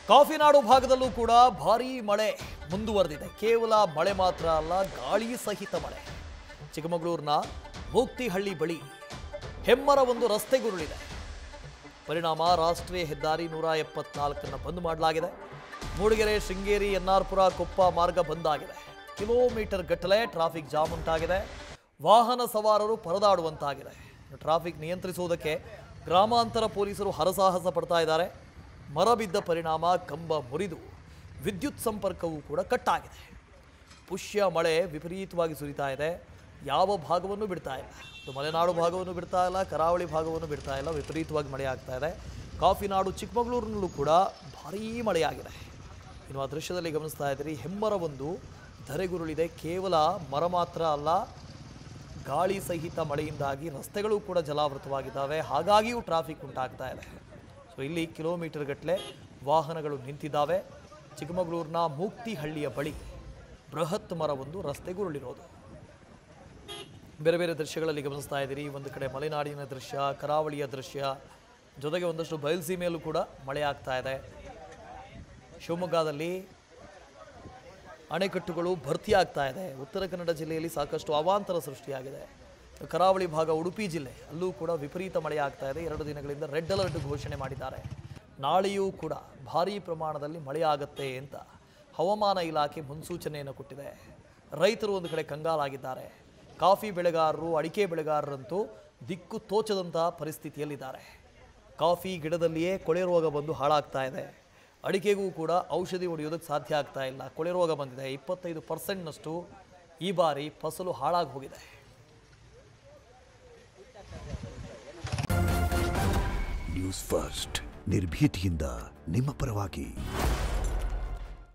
ಕಾಫಿನಾಡು ಭಾಗದಲ್ಲೂ ಕೂಡ ಭಾರೀ ಮಳೆ ಮುಂದುವರೆದಿದೆ. ಕೇವಲ ಮಳೆ ಮಾತ್ರ ಅಲ್ಲ, ಗಾಳಿ ಸಹಿತ ಮಳೆ. ಚಿಕ್ಕಮಗಳೂರಿನ ಮೂಕ್ತಿಹಳ್ಳಿ ಬಳಿ ಹೆಮ್ಮರವೊಂದು ರಸ್ತೆಗುರುಳಿದೆ. ಪರಿಣಾಮ ರಾಷ್ಟ್ರೀಯ ಹೆದ್ದಾರಿ 174 ಬಂದ್ ಮಾಡಲಾಗಿದೆ. ಮೂಡಿಗೆರೆ, ಶೃಂಗೇರಿ, ಎನ್ನಾರ್ಪುರ, ಕೊಪ್ಪ ಮಾರ್ಗ ಬಂದ್ ಆಗಿದೆ. ಕಿಲೋಮೀಟರ್ ಗಟ್ಟಲೆ ಟ್ರಾಫಿಕ್ ಜಾಮ್ ಉಂಟಾಗಿದೆ. ವಾಹನ ಸವಾರರು ಪರದಾಡುವಂತಾಗಿದೆ. ಟ್ರಾಫಿಕ್ ನಿಯಂತ್ರಿಸುವುದಕ್ಕೆ ಗ್ರಾಮಾಂತರ ಪೊಲೀಸರು ಹರಸಾಹಸ ಪಡ್ತಾ ಇದ್ದಾರೆ. ಮರ ಬಿದ್ದ ಪರಿಣಾಮ ಕಂಬ ಮುರಿದು ವಿದ್ಯುತ್ ಸಂಪರ್ಕವೂ ಕೂಡ ಕಟ್ಟಾಗಿದೆ. ಪುಷ್ಯ ಮಳೆ ವಿಪರೀತವಾಗಿ ಸುರಿತಾ ಇದೆ. ಯಾವ ಭಾಗವನ್ನು ಬಿಡ್ತಾ ಇಲ್ಲ. ಮಲೆನಾಡು ಭಾಗವನ್ನು ಬಿಡ್ತಾ ಇಲ್ಲ, ಕರಾವಳಿ ಭಾಗವನ್ನು ಬಿಡ್ತಾ ಇಲ್ಲ. ವಿಪರೀತವಾಗಿ ಮಳೆ ಆಗ್ತಾ ಇದೆ. ಕಾಫಿನಾಡು ಚಿಕ್ಕಮಗಳೂರಿನಲ್ಲೂ ಕೂಡ ಭಾರೀ ಮಳೆಯಾಗಿದೆ. ಇನ್ನು ಆ ದೃಶ್ಯದಲ್ಲಿ ಗಮನಿಸ್ತಾ ಇದ್ದೀರಿ, ಹೆಮ್ಮರವೊಂದು ಧರೆಗುರುಳಿದೆ. ಕೇವಲ ಮರ ಮಾತ್ರ ಅಲ್ಲ, ಗಾಳಿ ಸಹಿತ ಮಳೆಯಿಂದಾಗಿ ರಸ್ತೆಗಳು ಕೂಡ ಜಲಾವೃತವಾಗಿದ್ದಾವೆ. ಹಾಗಾಗಿಯೂ ಟ್ರಾಫಿಕ್ ಉಂಟಾಗ್ತಾ ಇದೆ. ಸೊ ಇಲ್ಲಿ ಕಿಲೋಮೀಟರ್ ಗಟ್ಟಲೆ ವಾಹನಗಳು ನಿಂತಿದ್ದಾವೆ. ಚಿಕ್ಕಮಗಳೂರಿನ ಮೂಕ್ತಿಹಳ್ಳಿಯ ಬಳಿ ಬೃಹತ್ ಮರವೊಂದು ರಸ್ತೆಗುರುಳಿರೋದು ಬೇರೆ ಬೇರೆ ದೃಶ್ಯಗಳಲ್ಲಿ ಗಮನಿಸ್ತಾ ಇದ್ದೀರಿ. ಒಂದು ಕಡೆ ಮಲೆನಾಡಿನ ದೃಶ್ಯ, ಕರಾವಳಿಯ ದೃಶ್ಯ, ಜೊತೆಗೆ ಒಂದಷ್ಟು ಬಯಲುಸೀಮೆಯಲ್ಲೂ ಕೂಡ ಮಳೆ ಆಗ್ತಾ ಇದೆ. ಶಿವಮೊಗ್ಗದಲ್ಲಿ ಅಣೆಕಟ್ಟುಗಳು ಭರ್ತಿಯಾಗ್ತಾ ಇದೆ. ಉತ್ತರ ಕನ್ನಡ ಜಿಲ್ಲೆಯಲ್ಲಿ ಸಾಕಷ್ಟು ಅವಾಂತರ ಸೃಷ್ಟಿಯಾಗಿದೆ. ಕರಾವಳಿ ಭಾಗ ಉಡುಪಿ ಜಿಲ್ಲೆ, ಅಲ್ಲೂ ಕೂಡ ವಿಪರೀತ ಮಳೆ ಆಗ್ತಾ ಇದೆ. 2 ದಿನಗಳಿಂದ ರೆಡ್ ಅಲರ್ಟ್ ಘೋಷಣೆ ಮಾಡಿದ್ದಾರೆ. ನಾಳೆಯೂ ಕೂಡ ಭಾರೀ ಪ್ರಮಾಣದಲ್ಲಿ ಮಳೆ ಆಗುತ್ತೆ ಅಂತ ಹವಾಮಾನ ಇಲಾಖೆ ಮುನ್ಸೂಚನೆಯನ್ನು ಕೊಟ್ಟಿದೆ. ರೈತರು ಒಂದು ಕಡೆ ಕಂಗಾಲಾಗಿದ್ದಾರೆ. ಕಾಫಿ ಬೆಳೆಗಾರರು, ಅಡಿಕೆ ಬೆಳೆಗಾರರಂತೂ ದಿಕ್ಕು ತೋಚದಂತಹ ಪರಿಸ್ಥಿತಿಯಲ್ಲಿದ್ದಾರೆ. ಕಾಫಿ ಗಿಡದಲ್ಲಿಯೇ ಕೊಳೆ ರೋಗ ಬಂದು ಹಾಳಾಗ್ತಾ ಇದೆ. ಅಡಿಕೆಗೂ ಕೂಡ ಔಷಧಿ ಹೊಡೆಯೋದಕ್ಕೆ ಸಾಧ್ಯ ಆಗ್ತಾ ಇಲ್ಲ. ಕೊಳೆ ರೋಗ ಬಂದಿದೆ. 25% ಈ ಬಾರಿ ಫಸಲು ಹಾಳಾಗಿ ಹೋಗಿದೆ. ನ್ಯೂಸ್ ಫಸ್ಟ್, ನಿರ್ಭೀತಿಯಿಂದ ನಿಮ್ಮ ಪರವಾಗಿ.